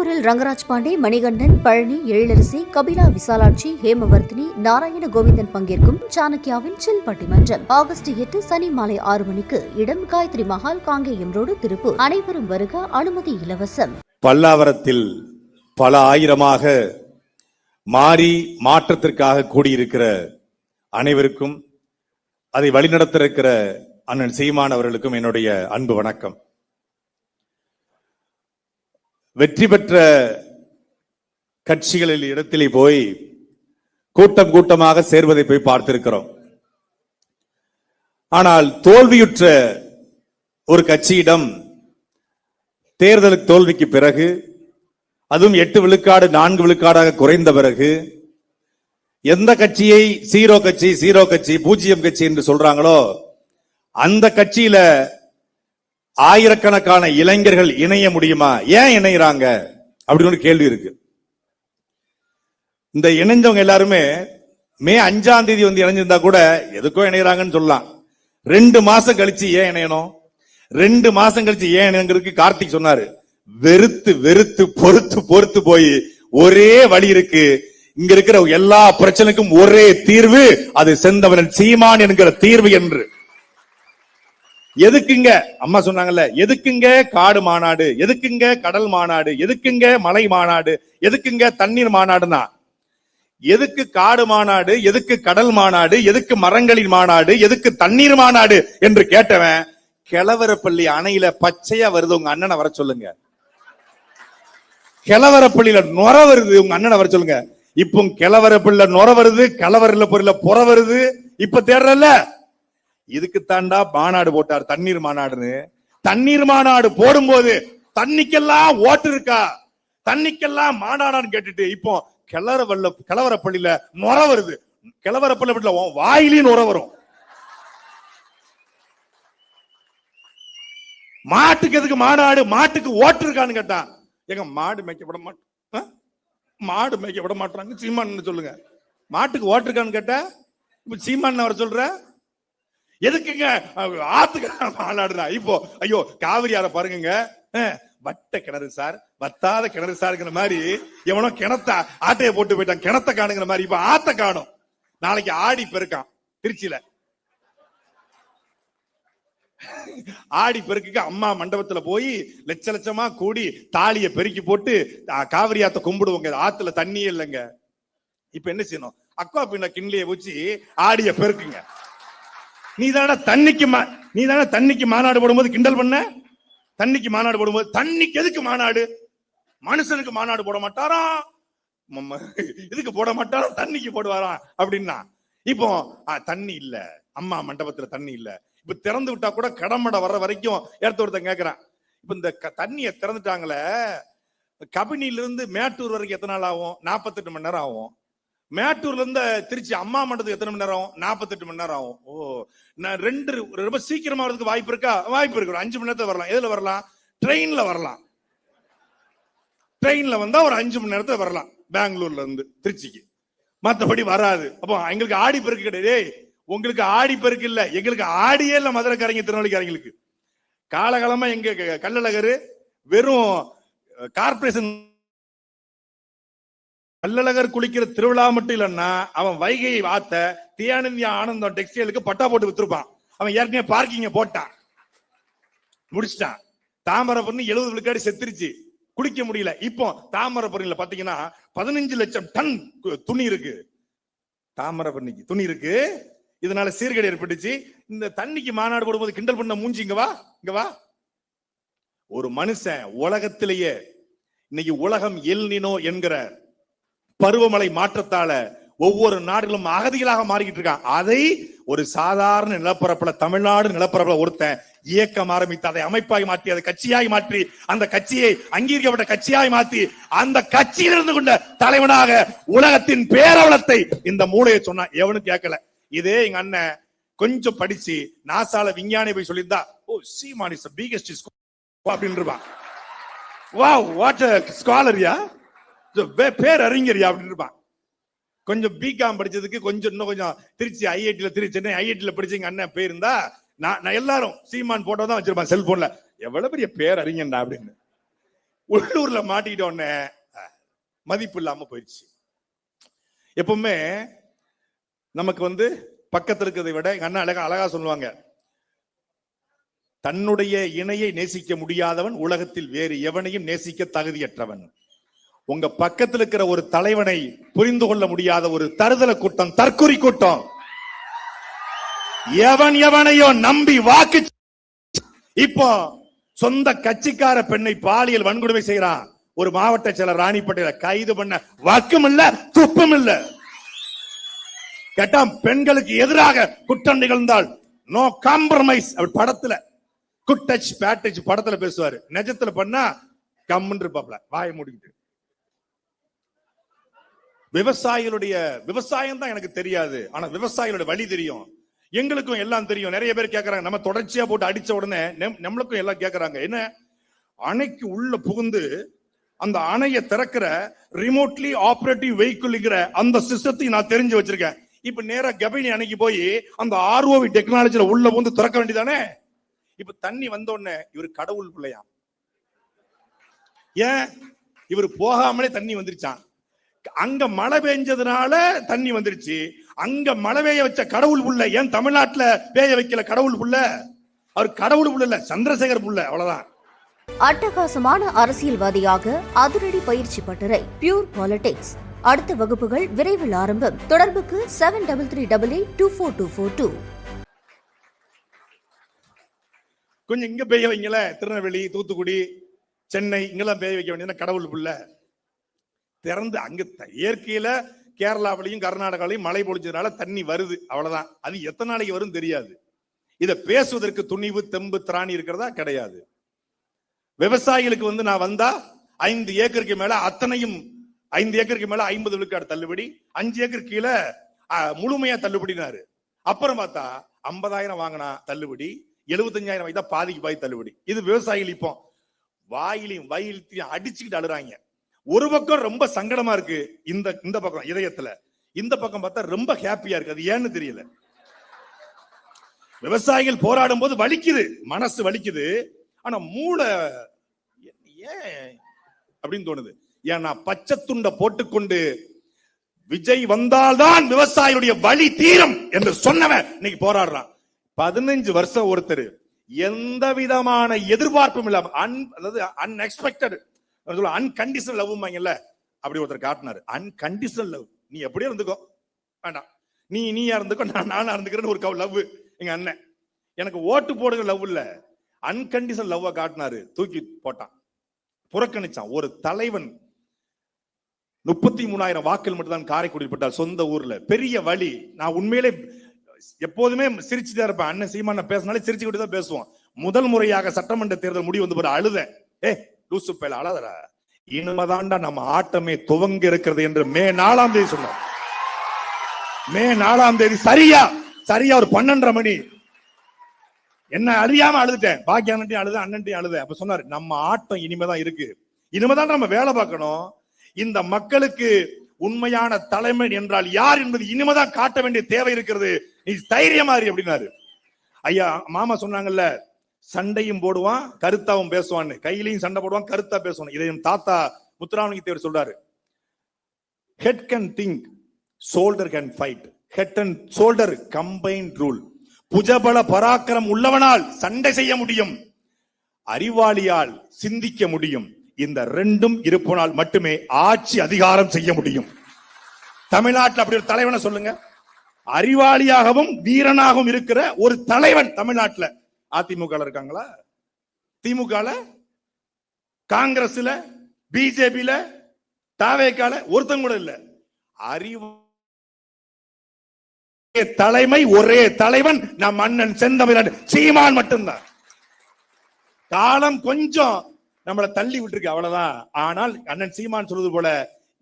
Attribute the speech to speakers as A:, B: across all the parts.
A: திருப்பூரில் ரங்கராஜ் பாண்டே, மணிகண்டன், பழனி, எழிலரசி, கபிலா விசாலாட்சி, ஹேமவர்த்தினி, நாராயண கோவிந்தன் பங்கேற்கும் சாணக்கியாவின் சில் பட்டிமன்றம் ஆகஸ்ட் 8 சனி மாலை 6 மணிக்கு. இடம் காயத்ரி மஹால், காங்கேயம் ரோடு, திருப்பூர். அனைவரும் வருக. அனுமதி இலவசம்.
B: பல்லாவரத்தில் பல ஆயிரமாக மாறி மாற்றத்திற்காக கூடியிருக்கிற அனைவருக்கும், அதை வழிநடத்த இருக்கிற அண்ணன் சீமான் அவர்களுக்கும் என்னுடைய அன்பு வணக்கம். வெற்றி பெற்ற கட்சிகளில் இடத்திலே போய் கூட்டம் கூட்டமாக சேர்வதை போய் பார்த்திருக்கிறோம். ஆனால் தோல்வியுற்ற ஒரு கட்சியிடம் தேர்தலுக்கு தோல்விக்கு பிறகு, அதுவும் 8 விழுக்காடு 4 விழுக்காடாக குறைந்த பிறகு, எந்த கட்சியை சீரோ கட்சி பூஜ்ஜியம் கட்சி என்று சொல்றாங்களோ அந்த கட்சியில ஆயிரக்கணக்கான இளைஞர்கள் இணைய முடியுமா? ஏன் இணைகிறாங்க அப்படின்னு ஒரு கேள்வி இருக்கு. இந்த இணைஞ்சவங்க எல்லாருமே மே 5ஆம் தேதி வந்து இணைஞ்சிருந்தா கூட எதுக்கோ இணைகிறாங்கன்னு சொல்லலாம். 2 மாசம் கழிச்சு ஏன் இணையணும்? 2 மாசம் கழிச்சு ஏன் இணைங்கிறதுக்கு கார்த்திக் சொன்னாரு, வெறுத்து வெறுத்து பொறுத்து பொறுத்து போய் ஒரே வழி இருக்கு. இங்க இருக்கிற எல்லா பிரச்சனைக்கும் ஒரே தீர்வு, அது செந்தமிழன் சீமான் என்கிற தீர்வு என்று. எதுக்குங்க அம்மா சொன்னாங்கல்ல, எதுக்குங்க காடு மாநாடு, எதுக்குங்க கடல் மாநாடு, எதுக்குங்க மலை மாநாடு, எதுக்குங்க தண்ணீர் மாநாடுனா, எதுக்கு காடு மாநாடு, எதுக்கு கடல் மாநாடு, எதுக்கு மரங்களின் மாநாடு, எதுக்கு தண்ணீர் மாநாடு என்று கேட்டவன், கிழவரப்பள்ளி அணையில பச்சையா வருது, உங்க அண்ணனை வர சொல்லுங்க. கிழவரப்பள்ளியில நொர வருது, உங்க அண்ணனை வர சொல்லுங்க. இப்போ கிழவரப்பள்ளியில நொர வருது, கலவரில் பொருள புற வருது. இப்ப தேடுறல்ல, இதுக்கு தாண்டா மாநாடு போட்டார், தண்ணீர் மாநாடுன்னு. தண்ணீர் மாநாடு போடும்போது தண்ணிக்கெல்லாம் ஓட்டு இருக்கா, தண்ணிக்கெல்லாம் மாநாடான்னு கேட்டுட்டு இப்போ கிழவரப்பள்ளியில நொர வருது. கிழவரப்பள்ளி வாயிலையும் நொர வரும். மாட்டுக்கு எதுக்கு மாநாடு? மாட்டுக்கு ஓட்டு இருக்கான்னு கேட்டா, எங்க மாடு மேய்க்கப்பட மாட்டோம், மாடு மேய்க்கப்பட மாட்டாங்க சீமான் சொல்லுங்க. மாட்டுக்கு ஓட்டு இருக்கான்னு கேட்டா இப்ப சீமான் வர சொல்ற, எதுக்குங்க ஆத்துக்கு மாநாடுனா? இப்போ ஐயோ காவிரி ஆற பாருங்க, வட்ட கிணறு சார், வத்தாத கிணறு சார்ங்கிற மாதிரி எவனோ கிணத்த ஆட்டைய போட்டு போயிட்டான், கிணத்த காணுங்கிற மாதிரி இப்ப ஆத்த காணும். நாளைக்கு ஆடி பெருக்கான் திருச்சியில. ஆடி பெருக்குக்கு அம்மா மண்டபத்துல போய் லட்ச லட்சமா கூடி தாலிய பெருக்கி போட்டு காவிரி ஆத்த கும்பிடுவோங்க. ஆத்துல தண்ணியே இல்லைங்க. இப்ப என்ன செய்யணும்? அக்குவா பின்ன கிண்ணிய வச்சு ஆடிய பெருக்குங்க. நீ தானே தண்ணிக்கு மாநாடு போடும்போது கிண்டல் பண்ண. தண்ணிக்கு மாநாடு போடும்போது, தண்ணிக்கு எதுக்கு மாநாடு? மனுஷனுக்கு மாநாடு போட மாட்டாரா, இதுக்கு போட மாட்டாரா, தண்ணிக்கு போடுவாராம் அப்படின்னா. இப்போ தண்ணி இல்ல, அம்மா மண்டபத்துல தண்ணி இல்ல. இப்ப திறந்து விட்டா கூட கடமடை வர்ற வரைக்கும் எடுத்து ஒருத்தன் கேட்கிறான். இப்ப இந்த தண்ணியை திறந்துட்டாங்களே, கபினில இருந்து மேட்டூர் வரைக்கும் எத்தனை நாள் ஆகும்? 48 மணி நேரம் ஆகும். மேட்டூர்ல இருந்து திருச்சி அம்மா மண்டபத்துக்கு எத்தனை மணி நேரம்? 48 மணி நேரம் ஆகும். ஓ, நான் ரொம்ப சீக்கிரமா வரதுக்கு வாய்ப்பு இருக்கா? வாய்ப்பு இருக்கு. 5 மணி நேரத்துல வரலாம். எதுல வரலாம்? ட்ரெயின்ல வரலாம். ட்ரெயின்ல வந்தா ஒரு 5 மணி நேரத்துல வரலாம், பெங்களூர்ல இருந்து திருச்சிக்கு. மற்றபடி வராது. அப்போ எங்களுக்கு ஆடி பெருக்கு கிடையாது. உங்களுக்கு ஆடி பெருக்கு இல்ல, எங்களுக்கு ஆடியே இல்ல. மதுரைக்காரங்க திருநெல்வேலிக்காரங்களுக்கு காலகாலமா எங்க கள்ளழகர் வெறும் கார்பரேஷன் கள்ளழகர் குளிக்கிற திருவிழா மட்டும் இல்லைன்னா, அவன் வைகை ஆத்த தியானந்தியா ஆனந்தம் டெக்ஸ்டைலுக்கு பட்டா போட்டு வித்துருப்பான். அவன் ஏற்கனவே பார்க்கிங்க போட்டான், முடிச்சிட்டான். தாமிரபரணி 70 விழுக்காடு செத்துருச்சு, குளிக்க முடியல. இப்போ தாமிரபரணியில பாத்தீங்கன்னா 15 லட்சம் டன் துணி இருக்கு. தாமிரபரணிக்கு துணி இருக்கு. இதனால சீர்கேடு ஏற்பட்டுச்சு. இந்த தண்ணிக்கு மாநாடு போடும்போது கிண்டல் பண்ண மூஞ்சி இங்க வா. ஒரு மனுஷன் உலகத்திலேயே இன்னைக்கு உலகம் எல் நினோ என்கிற பருவமழை மாற்றத்தால ஒவ்வொரு நாடுகளும் அகதிகளாக மாறிக்கிட்டு இருக்கான். அதை ஒரு சாதாரண நிலப்பரப்புல, தமிழ்நாடு நிலப்பரப்புல ஒருத்தன் இயக்கம் ஆரம்பித்து அதை அமைப்பாய் மாற்றி, அதை கட்சியாய் மாற்றி, அந்த கட்சியை அங்கீகரிக்கப்பட்ட கட்சியாய் மாற்றி, அந்த கட்சியில் இருந்து கொண்ட தலைவனாக உலகத்தின் பேரவலத்தை இந்த மூளையை சொன்னா எவனும் கேட்கல. இதே எங்க அண்ணன் கொஞ்சம் படிச்சு நாசால விஞ்ஞானி போய் சொல்லியிருந்தா, ஓ சீமான் இஸ் தி பிகெஸ்ட் அப்படின்னு இருப்பான். வாவ் வாட் எ ஸ்காலரியா, பேர் அறிஞரியா அப்படின்னு இருப்பான். கொஞ்சம் பிகாம் படிச்சதுக்கு இன்னும் கொஞ்சம் திருச்சி ஐஐடியில சென்னை ஐஐடியில படிச்ச அண்ணன் பேர் இருந்தா நான் எல்லாரும் சீமான் போட்டோ தான் வச்சிருப்பான் செல்போன்ல. எவ்வளவு பெரிய பேர் அறிஞன்டா அப்படின்னு. உள்ளூர்ல மாட்டிக்கிட்டோன்னே மதிப்பு இல்லாம போயிடுச்சு. எப்பவுமே நமக்கு பக்கத்துல இருக்கிறதை விட எங்க அண்ணா அழகா சொல்லுவாங்க, தன்னுடைய இணையை நேசிக்க முடியாதவன் உலகத்தில் வேறு எவனையும் நேசிக்க தகுதியற்றவன். உங்க பக்கத்தில் இருக்கிற ஒரு தலைவனை புரிந்து கொள்ள முடியாத ஒரு தருதல கூட்டம், தற்குறி கூட்டம். எவன் எவனையோ நம்பி வாக்கு, இப்போ சொந்த கட்சிக்கார பெண்ணை பாலியல் வன்கொடுமை செய்யறான். ஒரு மாவட்ட செயலர் ராணிப்பேட்டையில கைது பண்ண வாக்கும் இல்ல, துப்பும் இல்ல. கேட்டா பெண்களுக்கு எதிராக குற்றம் நிகழ்ந்தால் நோ காம்ப்ரமைஸ். அப்படி படத்துல குட் டச் பேட் டச் படத்துல பேசுவாரு, நிஜத்துல பண்ணா கம்முன்னு இருப்பாப்ல வாயை மூடிக்கிட்டு. விவசாயம் தான் எனக்கு தெரியாது, ஆனா விவசாயிகளோட வழி தெரியும். எங்களுக்கும் எல்லாம் தெரியும். நிறைய பேர் கேட்கறாங்க, நம்ம தொடர்ச்சியா போட்டு அடிச்ச உடனே நம்மளுக்கும் எல்லாம் கேட்கறாங்க, என்ன அணைக்கு உள்ள புகுந்து அந்த அணையை திறக்கிற ரிமோட்லி ஆபரேட்டிவ் வெஹிக்கிள்ங்கிற அந்த சிஸ்டத்தை நான் தெரிஞ்சு வச்சிருக்கேன். இப்ப நேரா கபினி அணைக்கு போய் அந்த ஆர்ஓவி டெக்னாலஜில உள்ள வந்து திறக்க வேண்டியதானே. இப்ப தண்ணி வந்த உடனே இவர் கடவுள் பிள்ளையா? ஏன் இவர் போகாமலே தண்ணி வந்துருச்சான். அங்க மழை பெஞ்சதுனால தண்ணி வந்துருச்சு. அங்க மழை பெய்ய வச்ச கடவுள் புள்ள ஏன் தமிழ்நாட்டுல பெய்ய வைக்கல கடவுள் புள்ள? அவர் கடவுள் புள்ள இல்ல, சந்திரசேகர் புள்ள, அவ்வளவுதான்.
A: அட்டகாசமான அரசியல்வாதியாக அதிரடி பயிற்சி பட்டறை பியூர் பாலிடிக்ஸ். அடுத்த வகுப்புகள் விரைவில் ஆரம்பம். தொடர்புக்கு 7338824242.
B: கொஞ்சம் இங்க பெய்ய வைங்கல, திருநெல்வேலி, தூத்துக்குடி, சென்னை இங்கெல்லாம் பெய்ய வைக்க வேண்டிய கடவுள் புள்ள. திறந்து அங்க இயற்கையில கேரளாவிலையும் கர்நாடகாவிலையும் மழை பொழிஞ்சதுனால தண்ணி வருது, அவ்வளவுதான். அது எத்தனை நாளைக்கு வரும் தெரியாது. இத பேசுவதற்கு துணிவு தெம்பு திராணி இருக்கிறதா? கிடையாது. விவசாயிகளுக்கு நான் வந்தா 5 ஏக்கருக்கு மேல அத்தனையும் 5 ஏக்கருக்கு மேல 50 விழுக்காடு தள்ளுபடி, 5 ஏக்கர் கீழே முழுமையா தள்ளுபடினாரு. அப்புறம் பார்த்தா 50,000 வாங்கினா தள்ளுபடி, 75,000 வைத்தா பாதிக்கு பாதி தள்ளுபடி. இது விவசாயிகள் இப்போ வாயிலையும் வயலையும் அடிச்சுக்கிட்டு அழுறாங்க. ஒரு பக்கம் ரொம்ப சங்கடமா இருக்கு, இந்த பக்கம் இதயத்துல, இந்த பக்கம் பார்த்தா ரொம்ப ஹாப்பியா இருக்கு. அது ஏன்னு தெரியல. விவசாயிகள் போராடும் போது வலிக்குது, மனசு வலிக்குது, ஆனா மூளை ஏன் அப்படின்னு தோணுது. ஏன்னா பச்சை துண்டை போட்டுக்கொண்டு விஜய் வந்தால்தான் விவசாயியுடைய வலி தீரும் என்று சொன்னவன் இன்னைக்கு போராடுறான். 15 வருஷம் ஒருத்தர் எந்த விதமான எதிர்பார்ப்பும் இல்லாம அன்எக்ஸ்பெக்டட் அன்கண்டிஷனல் லவ் அப்படி ஒருத்தர் காட்டினாரு. அன்கண்டிஷனல் லவ், நீ எப்படியே இருந்துக்கோ, வேண்டாம், நீயா இருந்துக்கோ, நானா இருந்துக்கிறேன்னு ஒரு லவ். எங்க அண்ணன் எனக்கு ஓட்டு போடுங்க லவ் இல்ல, அன்கண்டிஷனல் லவ்வ காட்டினாரு. தூக்கி போட்டான், புறக்கணிச்சான். ஒரு தலைவன் 33,000 வாக்குகள் மட்டும் தான் காரைக்குடியில் பட்டார், சொந்த ஊர்ல. பெரிய வழி. நான் உண்மையிலே எப்போதுமே சிரிச்சுதான் இருப்பேன். அண்ணன் சீமான பேசினாலே சிரிச்சுக்கிட்டு தான் பேசுவோம். முதல் முறையாக சட்டமன்ற தேர்தல் முடிவு வந்து அழுத, லூசு பேல அழாதரா, இனிமேதான்டா நம்ம ஆட்டமே துவங்க இருக்கிறது என்று மே 4ஆம் தேதி சொன்னார். மே 4ஆம் தேதி சரியா ஒரு 12:30 மணி என்ன அறியாம அழுதுட்டேன். பாக்கிய அண்ணன்ட்டையும் அழுத, அண்ணன்ட்டையும் அழுத. அப்ப சொன்னாரு, நம்ம ஆட்டம் இனிமேதான் இருக்கு, இனிமேதான் நம்ம வேலை பார்க்கணும். இந்த மக்களுக்கு உண்மையான தலைமை என்றால் யார் என்பது இனிமேதான் காட்ட வேண்டிய தேவை இருக்கிறது, நீ தைரியமாரி அப்படின்னாரு. ஐயா மாமா சொன்னாங்கல்ல, சண்டையும் போடுவான் கருத்தாவும் பேசுவான்னு. கையிலையும் சண்டை போடுவான், கருத்தா பேசுவான். இதை என் தாத்தா முத்துராமலிங்க தேவர் சொல்றாரு. Head can think, shoulder can fight. Head and shoulder combined rule. புஜபல பராக்கிரம் உள்ளவனால் சண்டை செய்ய முடியும், அறிவாளியால் சிந்திக்க முடியும். இந்த ரெண்டும் இருப்பனால் மட்டுமே ஆட்சி அதிகாரம் செய்ய முடியும். தமிழ்நாட்டில் அப்படி ஒரு தலைவனை சொல்லுங்க. அறிவாளியாகவும் வீரனாகவும் இருக்கிற ஒரு தலைவன் தமிழ்நாட்டில் அதிமுக இருக்காங்களா? திமுக, காங்கிரஸ்ல, பிஜேபியில, தாவேக்கால ஒருத்தன் கூட இல்ல. அறிவு தலைமை ஒரே தலைவன் நம் அண்ணன் செந்தமிழன் சீமான் மட்டும்தான். காலம் கொஞ்சம் நம்மளை தள்ளி விட்டுருக்கு, அவ்வளவுதான். ஆனால் அண்ணன் சீமான் சொல்வது போல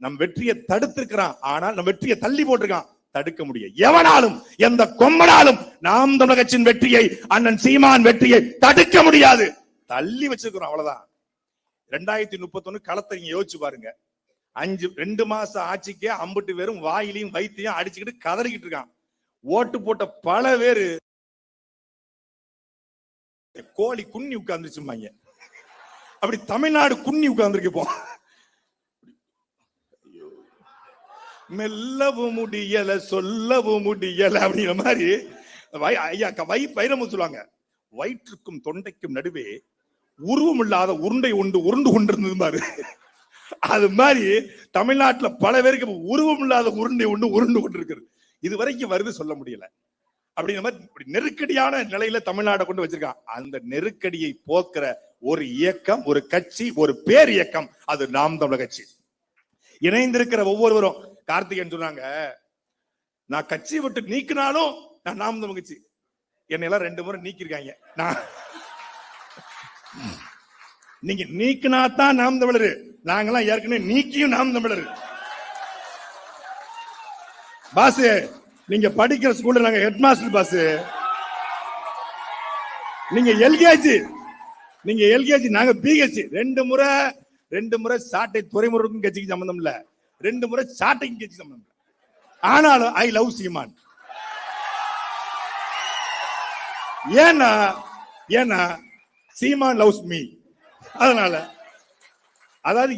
B: நம் வெற்றியை தடுத்திருக்கிறான், ஆனால் நம் வெற்றியை தள்ளி போட்டிருக்கான். தடுக்க முடியும் எவனாலும், எந்த கொம்பனாலும் நாம் தமிழர் கட்சியின் வெற்றியை, அண்ணன் சீமான் வெற்றியை தடுக்க முடியாது. தள்ளி வச்சிருக்கிறோம், அவ்வளவுதான். 2031 களத்தை நீங்க யோசிச்சு பாருங்க. 2 மாசம் ஆட்சிக்கே 50 பேரும் வாயிலையும் வைத்தியம் அடிச்சுக்கிட்டு கதறிக்கிட்டு இருக்கான். ஓட்டு போட்ட பல பேரு கோழி குன்னி உட்கார்ந்துச்சுமாங்க. அப்படி தமிழ்நாடு குன்னி உட்கார்ந்துருக்கு இப்போ. மெல்லவும் முடியல சொல்லவும் முடியல அப்படிங்கிற மாதிரி ஐயா வைரமுத்து சொல்லுவாங்க, வயிற்றுக்கும் தொண்டைக்கும் நடுவே உருவம் இல்லாத உருண்டை உருண்டு கொண்டிருந்தது பாரு. அது மாதிரி தமிழ்நாட்டுல பல பேருக்கு உருவம் இல்லாத உருண்டை உருண்டு கொண்டிருக்கிறது. இது வரைக்கும் வருது சொல்ல முடியல. அப்படிங்கிற மாதிரி நெருக்கடியான நிலையில தமிழ்நாட்டை கொண்டு வச்சிருக்கான். அந்த நெருக்கடியை போக்குற ஒரு இயக்கம், ஒரு கட்சி, ஒரு பேர் இயக்கம், அது நாம் தமிழர் கட்சி. இணைந்திருக்கிற ஒவ்வொருவரும் கார்த்திகேயன் சொன்னாங்க, நான் கட்சியை விட்டு நீக்கினாலும் நான் நாம் தமிழர் கட்சி. என்னை எல்லாம் 2 முறை நீக்கிருக்காங்க. நீங்க நீக்கினாத்தான் நாம் தமிழர். நாங்கெல்லாம் ஏற்கனவே நீக்கியும் நாம் தமிழர். பாசு, நீங்க படிக்கிற ஸ்கூல்ல நாங்க ஹெட் மாஸ்டர் பாசு. நீங்க எல்கேஜி நாங்க பிஹெச். 2 முறை சாட்டை துறைமுருக்கும் கட்சிக்கு சம்பந்தம் இல்ல, 2 முறை சாட்டைக்கும் கட்சி சம்பந்தம். ஆனாலும் ஐ லவ் சீமான். ஏன்னா சீமான் லவ்ஸ் மீ. அதனால அதாவது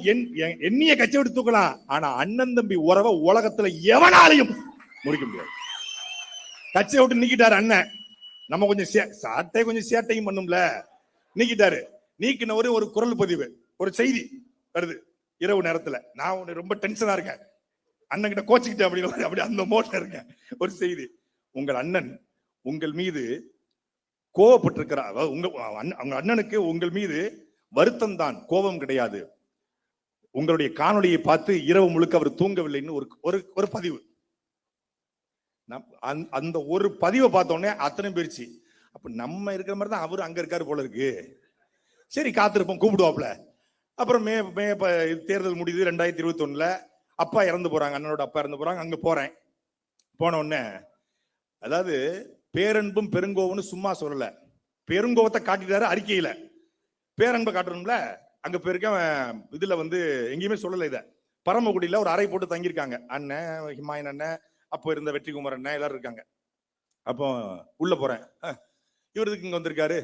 B: எண்ணிய கட்சி விட்டு தூக்கலாம், ஆனா அண்ணன் தம்பி உறவை உலகத்துல எவனாலையும் முடிக்க முடியாது. கட்சியை விட்டு நீக்கிட்டாரு அண்ணன். நம்ம கொஞ்சம் சாட்டை கொஞ்சம் சேட்டையும் பண்ணும்ல, நீக்கிட்டாரு. நீக்கின ஒரு குரல் பதிவு, ஒரு செய்தி வருது இரவு நேரத்துல. நான் ரொம்ப டென்ஷனா இருக்கேன், அண்ணன் கிட்ட கோச்சிக்கிட்டேன் அப்படின்னு, அப்படி அந்த மோட்ல இருக்கேன். ஒரு செய்தி, உங்கள் அண்ணன் உங்கள் மீது கோவப்பட்டிருக்கிறார். உங்க அண்ணனுக்கு உங்கள் மீது வருத்தம் தான், கோபம் கிடையாது. உங்களுடைய காணொலியை பார்த்து இரவு முழுக்க அவர் தூங்கவில்லைன்னு ஒரு பதிவு. அந்த ஒரு பதிவை பார்த்த உடனே அத்தனை போயிருச்சு. அப்ப நம்ம இருக்கிற மாதிரி தான் அவரு அங்க இருக்காரு போல இருக்கு. சரி காத்திருப்போம், கூப்பிடுவாப்ல. அப்புறம் தேர்தல் முடியுது 2021. அப்பா இறந்து போறாங்க, அண்ணனோட அப்பா இறந்து போறாங்க. அங்க போன உடனே, அதாவது பேரன்பும் பெருங்கோவம்னு சும்மா சொல்லல, பெருங்கோவத்தை காட்டிட்டாரு அறிக்கையில. பேரன்பை காட்டணும்ல, அங்க போயிருக்க இதுல எங்கேயுமே சொல்லல. இத பரமக்குடியில ஒரு அறை போட்டு தங்கியிருக்காங்க. அண்ணன் ஹிமாயன் அண்ணன், அப்போ இருந்த வெற்றிகுமார் அண்ணன் எல்லாரும் இருக்காங்க. அப்போ உள்ள போறேன், இவருக்கு இங்க வந்திருக்காரு.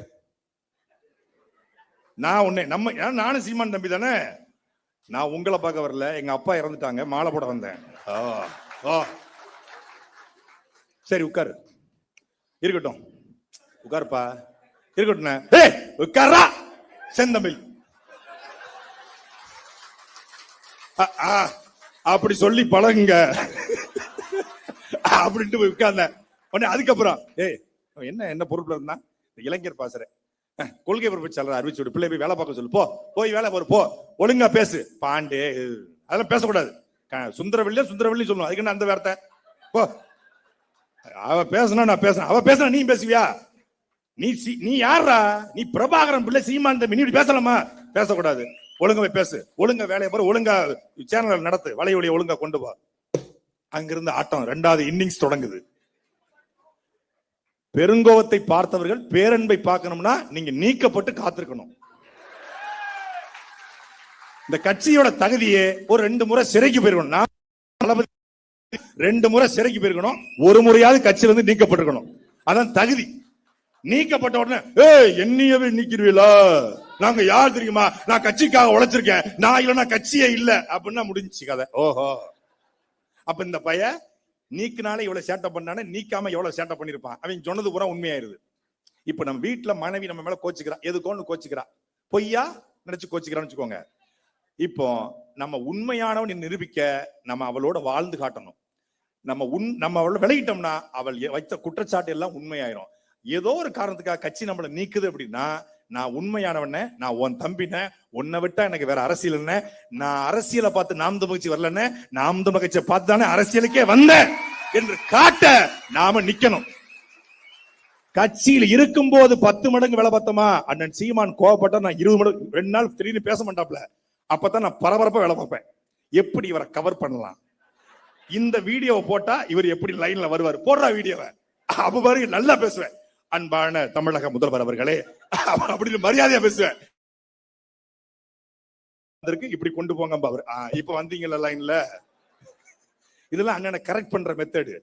B: நானும் சீமான் தம்பி தானே, நான் உங்களை பார்க்க வரல, எங்க அப்பா இறந்துட்டாங்க, மாலை போட வந்தேன். சரி உட்காரு, இருக்கட்டும் உட்காருப்பா, இருக்கட்டும் உட்காரா செந்தமிழ் அப்படி சொல்லி பழகுங்க அப்படின்ட்டு போய் உட்கார்ந்தேன். உடனே அதுக்கப்புறம் என்ன பொறுப்புல இருந்தா, இளைஞர் பாசுற கொள்கை பொறுப்பு அறிவிச்சு விடு, பிள்ளை போய் வேலை பார்க்க சொல்லு, போய் வேலை போ, ஒழுங்கா பேசு. பாண்டே அதெல்லாம் பேசக்கூடாது, சுந்தரவெள்ளி சொல்லணும். அதுக்கு என்ன அந்த வார்த்தை? போ, அவ பேசணும் நான் பேசுறேன், அவ பேசுனா நீ பேசுவியா? நீ யாரா? நீ பிரபாகரன் பிள்ளை சீமான் தம்பி, நீ இப்படி பேசலாமா? பேசக்கூடாது, ஒழுங்கா பேசு, ஒழுங்கா வேலையை பாரு, ஒழுங்கா சேனல் நடத்து, வலையொலியை ஒழுங்கா கொண்டு போ. அங்கிருந்து ஆட்டம் 2வது இன்னிங்ஸ் தொடங்குது. பெருங்கோவத்தை பார்த்தவர்கள் பேரன்பை பார்க்கணும்னா நீங்க நீக்கப்பட்டு காத்திருக்கணும். இந்த கட்சியோட தகுதியே ஒரு 2 முறை சிறைக்கு போயிருக்கணும். 2 முறை சிறைக்கு போயிருக்கணும், 1 முறையாவது கட்சியில நீக்கப்பட்டிருக்கணும். அதான் தகுதி. நீக்கப்பட்ட உடனே என்னையவே நீக்கிடுவீங்களா? நாங்க யார் தெரியுமா? நான் கட்சிக்காக உழைச்சிருக்கேன், நான் இல்லைன்னா கட்சியே இல்ல அப்படின்னா முடிஞ்சு கதை. ஓஹோ, அப்ப இந்த பையன் நீக்கினாலே இவ்வளவு சேட்டை பண்ணானே, நீக்காம எவ்வளவு சேட்டை பண்ணிருப்பான். அவன் சொன்னது பூரா உண்மையாயிருது. இப்ப நம்ம வீட்டுல மனைவி நம்ம மேல கோச்சுக்கிறா, எதுக்கோன்னு கோச்சுக்கிறா, பொய்யா நினைச்சு கோச்சுக்கிறான்னு வச்சுக்கோங்க. இப்போ நம்ம உண்மையானவன் நிரூபிக்க நம்ம அவளோட வாழ்ந்து காட்டணும். நம்ம அவளோட விலகிட்டோம்னா அவள் வைத்த குற்றச்சாட்டு எல்லாம் உண்மையாயிரும். ஏதோ ஒரு காரணத்துக்காக கட்சி நம்மளை நீக்குது அப்படின்னா, நான் உண்மையானவன, நான் உன் தம்பின, உன்னை விட்டா எனக்கு வேற அரசியல் என்ன, நான் அரசியலை பார்த்து நாம் தமிழ் கட்சி வரலன்னு, நாம் தமிழ் கட்சியை பார்த்து தானே அரசியலுக்கே வந்த என்று காட்ட நாம நிக்கணும். கட்சியில் இருக்கும் போது 10 மடங்கு வேலை பார்த்தோமா, அண்ணன் சீமான் கோவப்பட்டா நான் 20 மடங்கு 2 நாள் திடீர்னு பேச மாட்டாப்ல, அப்பதான் நான் பரபரப்பா வேலை பார்ப்பேன். எப்படி இவரை கவர் பண்ணலாம், இந்த வீடியோவை போட்டா இவர் எப்படி லைன்ல வருவார், போடுறா வீடியோவை, அப்ப பாருங்க நல்லா பேசுவேன். அன்பான தமிழக முதல்வர் அவர்களே அப்படின்னு மரியாதையா பேசுவேன். இப்படி கொண்டு போங்க அவர். இப்ப வந்தீங்கல்ல லைன்ல, இதெல்லாம் அண்ணனை கரெக்ட் பண்ற மெத்தடு.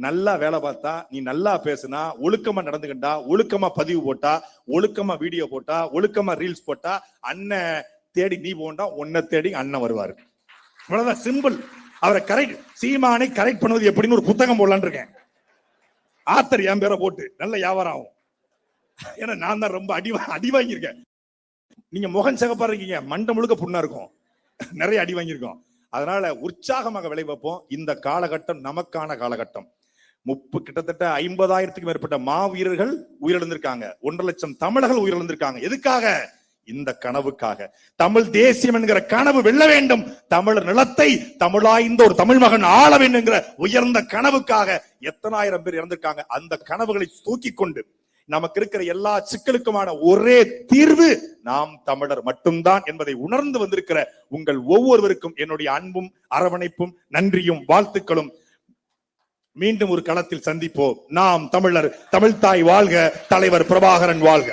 B: நல்லா வேலை பார்த்தா, நீ நல்லா பேசுனா, ஒழுக்கமா நடந்துக்கிட்டா, ஒழுக்கமா பதிவு போட்டா, ஒழுக்கமா வீடியோ போட்டா, ஒழுக்கமா ரீல்ஸ் போட்டா, அண்ணன் தேடி நீ போண்டா, உன்னை தேடி அண்ணன் வருவாரு. அவ்வளவுதான், சிம்பிள். அவரை கரெக்ட், சீமானை கரெக்ட் பண்ணுவது எப்படின்னு ஒரு புத்தகம் போடலான்னு இருக்கேன். ஆத்தர் என் பேரை போட்டு நல்ல வியாபாரம் ஆகும். ஏன்னா நான் தான் ரொம்ப அடி வாங்கியிருக்கேன். நீங்க முகம் சிகப்பா இருக்கீங்க, மண்டை முழுக்க புண்ணா இருக்கும், நிறைய அடி வாங்கியிருக்கோம். அதனால உற்சாகமாக விளைவிப்போம். இந்த காலகட்டம் நமக்கான காலகட்டம். கிட்டத்தட்ட 50,000க்கும் மேற்பட்ட மாவீரர்கள் உயிரிழந்திருக்காங்க. 1.5 லட்சம் தமிழர்கள் உயிரிழந்திருக்காங்க. எதுக்காக? இந்த கனவுக்காக. தமிழ் தேசியம் என்கிற கனவு வெல்ல வேண்டும். தமிழர் நிலத்தை தமிழாய்ந்த ஒரு தமிழ் மகன் ஆள வேண்டும் என்கிற உயர்ந்த கனவுக்காக எத்தனாயிரம் பேர் இறந்திருக்காங்க. அந்த கனவுகளை தூக்கி கொண்டு நமக்கு இருக்கிற எல்லா சிக்கலுக்குமான ஒரே தீர்வு நாம் தமிழர் மட்டும்தான் என்பதை உணர்ந்து வந்திருக்கிற உங்கள் ஒவ்வொருவருக்கும் என்னுடைய அன்பும் அரவணைப்பும் நன்றியும் வாழ்த்துக்களும். மீண்டும் ஒரு களத்தில் சந்திப்போம். நாம் தமிழர், தமிழ்தாய் வாழ்க, தலைவர் பிரபாகரன் வாழ்க.